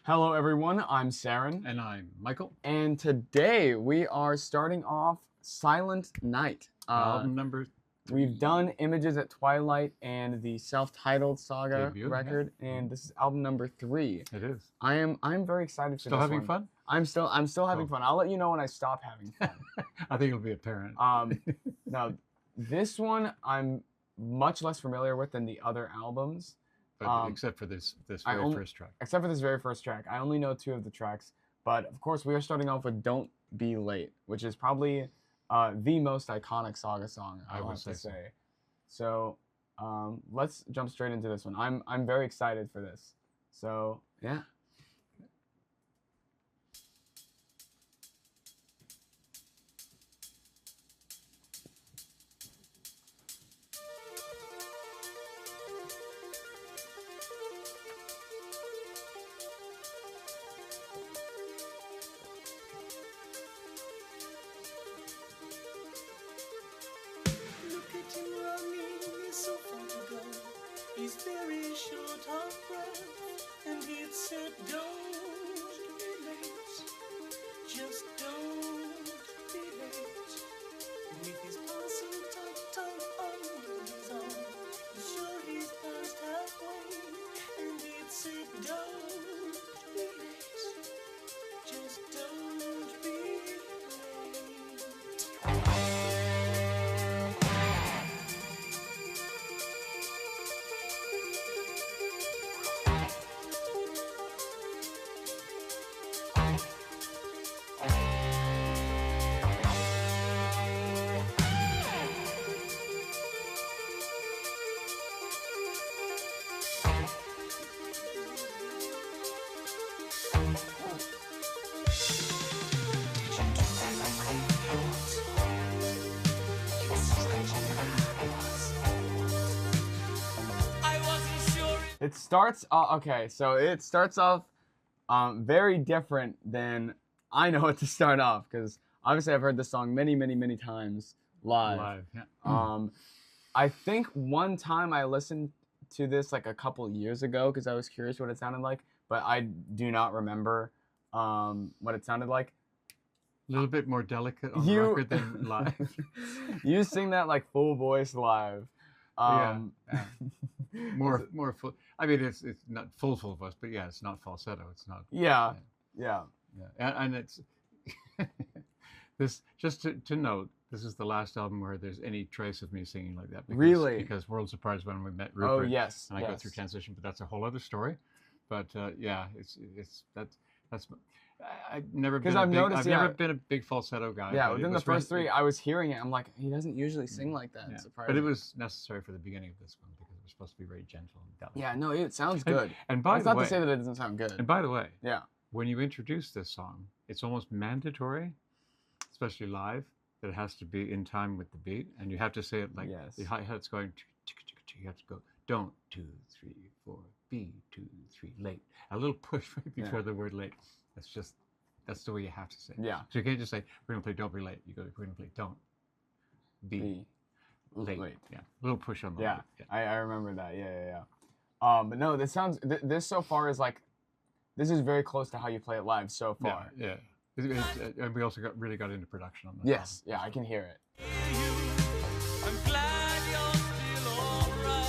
Hello everyone, I'm Saren. And I'm Michael. And today we are starting off Silent Night. Album number 3. We've done Images at Twilight and the self-titled Saga Debut, record, yeah. and this is album number 3. It is. I'm very excited for Still this having one. fun? I'm still having fun. I'll let you know when I stop having fun. I think it'll be apparent. Now this one I'm much less familiar with than the other albums. But except for this very first track. Except for this very first track. I only know 2 of the tracks. But of course, we are starting off with Don't Be Late, which is probably the most iconic Saga song, I would have to say. So let's jump straight into this one. I'm very excited for this. So, yeah. He's very short of breath, and he'd said, don't be late, just don't be late. With his parcel tucked under his arm, he's sure he's past halfway, and he'd said, don't be late, just don't be late. It starts okay, so it starts off very different than I know it to start off, because obviously I've heard this song many times live. Yeah. I think one time I listened to this like a couple years ago because I was curious what it sounded like, but I do not remember what it sounded like. A little bit more delicate on the record than live. You sing that like full voice live. Yeah. More full. I mean, it's not full voice, but yeah, it's not falsetto. It's not. Yeah. And it's this. Just to note, this is the last album where there's any trace of me singing like that. Because, really? Because World Surprise when we met Rupert. Oh yes. And I go through transition, but that's a whole other story. But yeah, that's. I've never been. Never been a big falsetto guy. Yeah, within the first 3, I was hearing it. I'm like, he doesn't usually sing like that. Yeah. Surprising. But it was necessary for the beginning of this one because it was supposed to be very gentle and delicate. Yeah, no, it sounds good. And by it's the not way, to say that it doesn't sound good. And by the way, yeah, when you introduce this song, it's almost mandatory, especially live, that it has to be in time with the beat, and you have to say it like the hi-hat's going. You have to go. Don't 2, 3, 4, B 2, 3 late. A little push right before the word late. That's the way you have to say it. Yeah. So you can't just say, we're going to play Don't Be Late. You go, we're going to play Don't Be Late. Yeah. A little push on the yeah. late. I remember that. Yeah. But no, this sounds, this so far is like, this is very close to how you play it live so far. Yeah. And we also really got into production on that. Yes. Yeah, I can hear it. I'm glad you're still alright.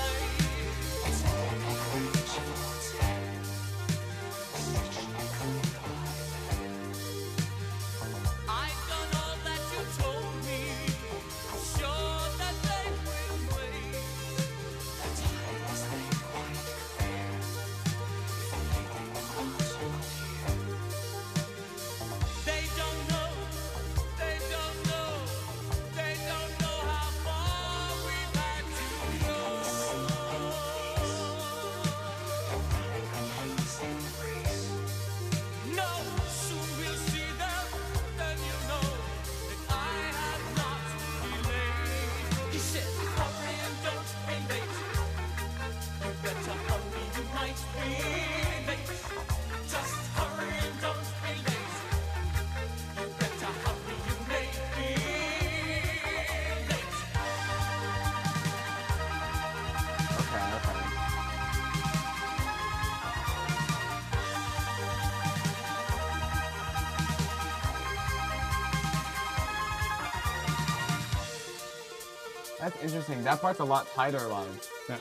I've done all that you told me. I'm sure that they will wait. The time is quite clear. They don't know. They don't know. They don't That's interesting. That part's a lot tighter live. Yeah.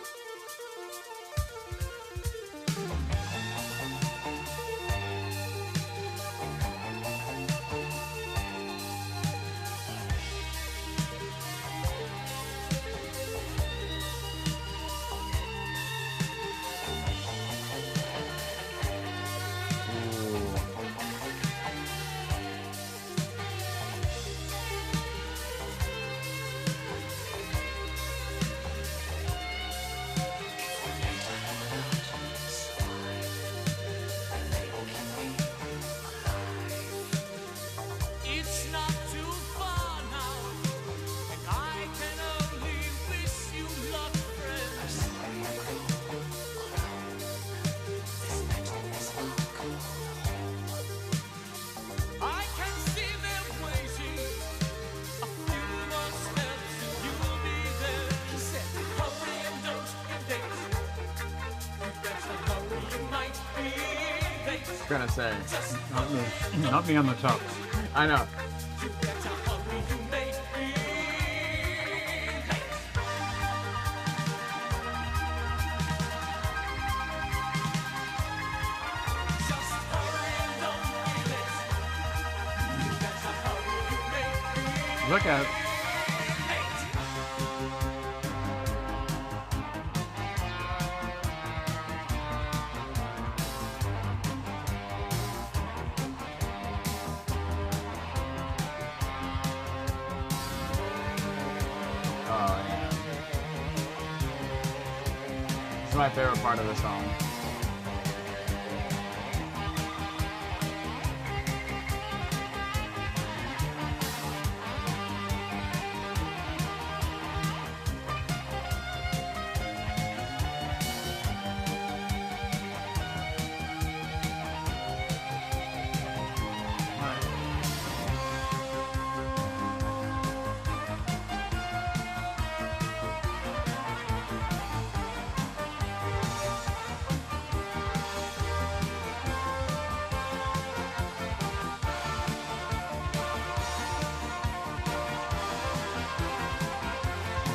It's not too far now, and I can only wish you luck, friends. I can see them waiting. A few more steps and you'll be there. He said, hurry and don't be late. You better hurry, you might be late. I'm gonna say. Not me. Not me on the top. I know. You better hurry, you may be late. Just hurry and don't be late. You better hurry, you may be Look at it. late. Oh yeah. It's my favorite part of the song.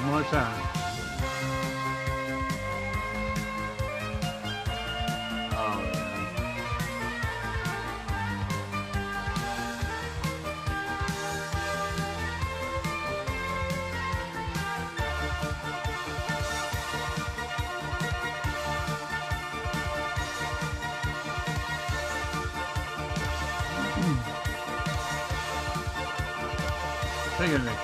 One more time. Oh yeah. Take it, Nick.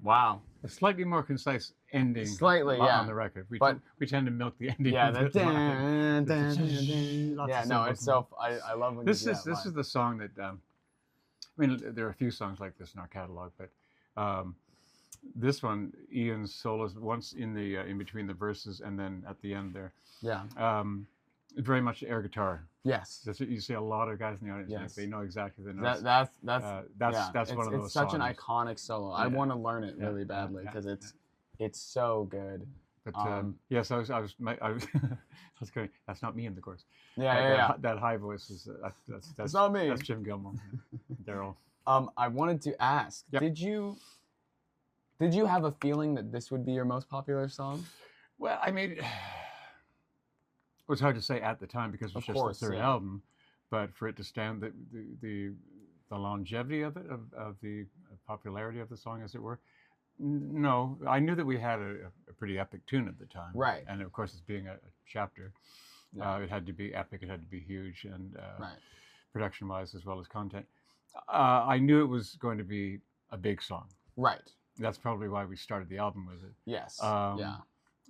Wow. A slightly more concise ending. Slightly, on yeah. the record. But- We tend to milk the ending. Yeah, of that this live. dun, dun, dun, dun. Lots Yeah, of no, symbols. it's so. I love when This you do is that this live. is the song that I mean there are a few songs like this in our catalog, but this one Ian's solos once in the in between the verses and then at the end there, Yeah. very much air guitar. Yes. You see a lot of guys in the audience. Yes. They know exactly the notes. That's that's yeah, one of those it's such an songs. iconic solo. I Yeah. want to learn it Yeah, really yeah, badly yeah, because it's so good. But Um, yes, I was I was going. That's not me in the chorus. Yeah, that, yeah, yeah. That high voice is that's It's not me. That's Jim Gilmore. Daryl. I wanted to ask, Yep. did you have a feeling that this would be your most popular song? Well, I mean, it was hard to say at the time because it was Of just course, the third yeah. album, but for it to stand the longevity of it, of the popularity of the song, as it were. No, I knew that we had a pretty epic tune at the time. Right. And of course, it's being a chapter, Yeah. it had to be epic, it had to be huge, and Right. production-wise as well as content. I knew it was going to be a big song. Right. That's probably why we started the album with it. Yes. Yeah.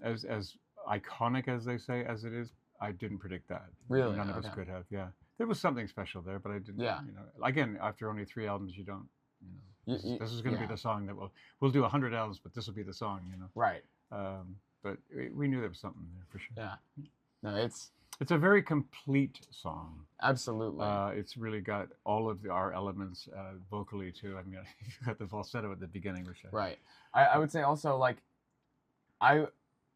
As iconic as they say as it is, I didn't predict that. Really? None of us Okay. could have. Yeah. There was something special there, but I didn't. Yeah. You know, again, after only 3 albums, you don't. You know, this is going to yeah. be the song that we'll do 100 albums, but this will be the song. You know. Right. But we knew there was something there for sure. Yeah. No, it's It's a very complete song. Absolutely. It's really got all of our elements vocally too. I mean, you've got the falsetto at the beginning, which right. I would say also like,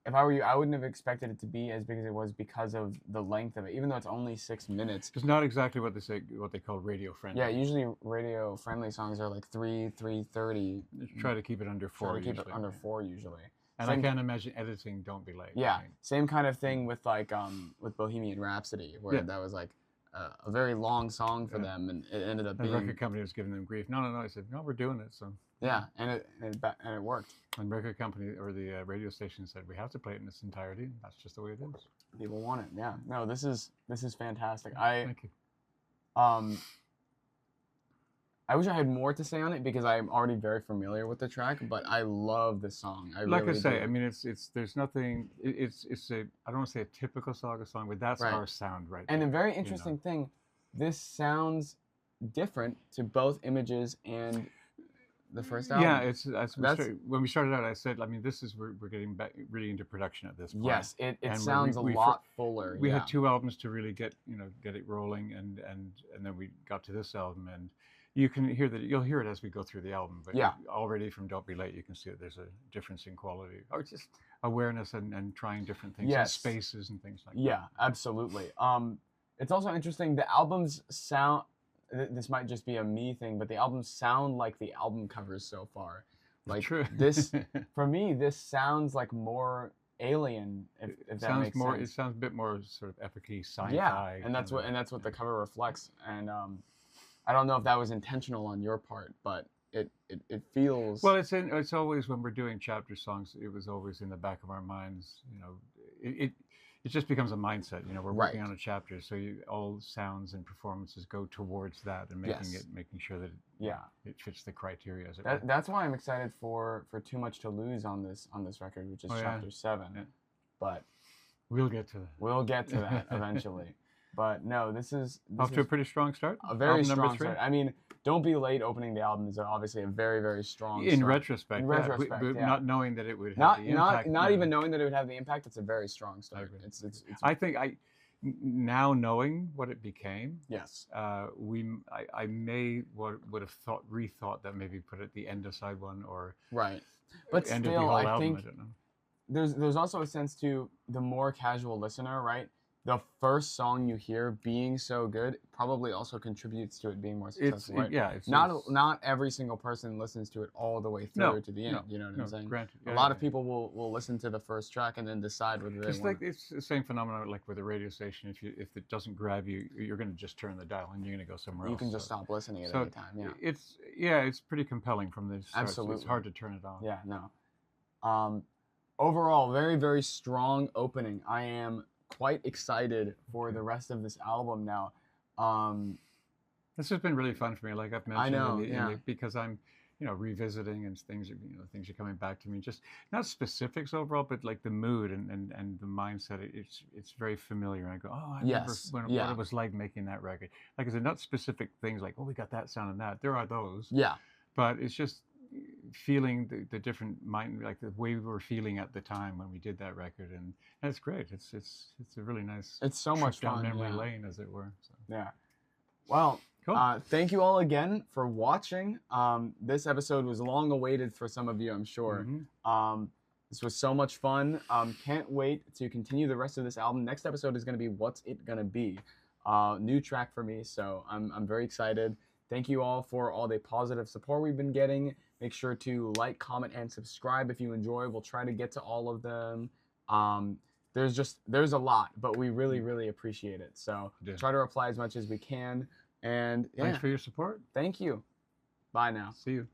if I were you, I wouldn't have expected it to be as big as it was because of the length of it, even though it's only 6 minutes. It's not exactly what they call radio friendly. Yeah, usually radio friendly songs are like 3:30. Try to keep it under 4. Try to keep it under 4 usually. And I can't imagine editing Don't Be Late. Yeah, same kind of thing with like with Bohemian Rhapsody, where that was like a very long song for them, and it ended up being. The record company was giving them grief. No. I said, no, we're doing it. So. Yeah, and it worked. And record company or the radio station said we have to play it in its entirety. That's just the way it is. People want it. Yeah. No, this is fantastic. Thank you. I wish I had more to say on it because I'm already very familiar with the track, but I love the song. I mean, it's there's nothing. It's a I don't want to say a typical Saga song, but that's our sound right. And a very interesting thing, this sounds different to both Images and the first album. Yeah, when we started out, I said, I mean, we're getting back really into production at this point. Yes, it sounds a lot fuller. We had 2 albums to really get it rolling, and then we got to this album, and you can hear that. You'll hear it as we go through the album, but already from Don't Be Late, you can see that there's a difference in quality, or just awareness and trying different things, and spaces and things like that. Yeah, absolutely. It's also interesting. The albums sound. This might just be a me thing, but the albums sound like the album covers so far. Like True. This, for me, this sounds like more Alien. If that makes sense. It sounds a bit more sort of epic-y, sci-fi. Yeah, and that's what the cover reflects. And I don't know if that was intentional on your part, but it feels. Well, it's always when we're doing chapter songs. It was always in the back of our minds. It just becomes a mindset. We're working on a chapter, so all sounds and performances go towards that, and making sure that it fits the criteria. As it were. That's why I'm excited for Too Much to Lose on this record, which is chapter 7. Yeah. But we'll get to that. We'll get to that eventually. But no, this is off to a pretty strong start. A very strong start. I mean, Don't Be Late opening the album is obviously a very, very strong start. In retrospect, not knowing that it would have the impact. Not even knowing that it would have the impact, it's a very strong start. I think now knowing what it became. Yes. I may would have rethought that maybe put it at the end of side 1 or right. But end still, of the whole I album. think I don't know. There's also a sense to the more casual listener, right? The first song you hear being so good probably also contributes to it being more successful. Not every single person listens to it all the way through to the end. You know what I'm saying? Granted, a lot of people will listen to the first track and then decide whether they want. It's the same phenomenon like with a radio station. If it doesn't grab you, you're going to just turn the dial and you're going to go somewhere else. You can just stop listening at any time. Yeah. It's pretty compelling from the start. Absolutely. It's hard to turn it off. Yeah. No. Overall, very, very strong opening. I am quite excited for the rest of this album now. This has been really fun for me, like I've mentioned. Because I'm, revisiting and things are coming back to me. Just not specifics overall, but like the mood and the mindset. It's very familiar. And I go, I remember what it was like making that record. Like I said, not specific things like, we got that sound and that. There are those. Yeah. But it's just feeling the different mind, like the way we were feeling at the time when we did that record, and it's great. It's a really nice. It's so much down fun. Memory lane, as it were. So. Yeah. Well, cool. Thank you all again for watching. This episode was long awaited for some of you, I'm sure. Mm-hmm. This was so much fun. Can't wait to continue the rest of this album. Next episode is going to be What's It Gonna Be? New track for me, so I'm very excited. Thank you all for all the positive support we've been getting. Make sure to like, comment, and subscribe if you enjoy. We'll try to get to all of them. There's a lot, but we really, really appreciate it. So try to reply as much as we can. And thanks for your support. Thank you. Bye now. See you.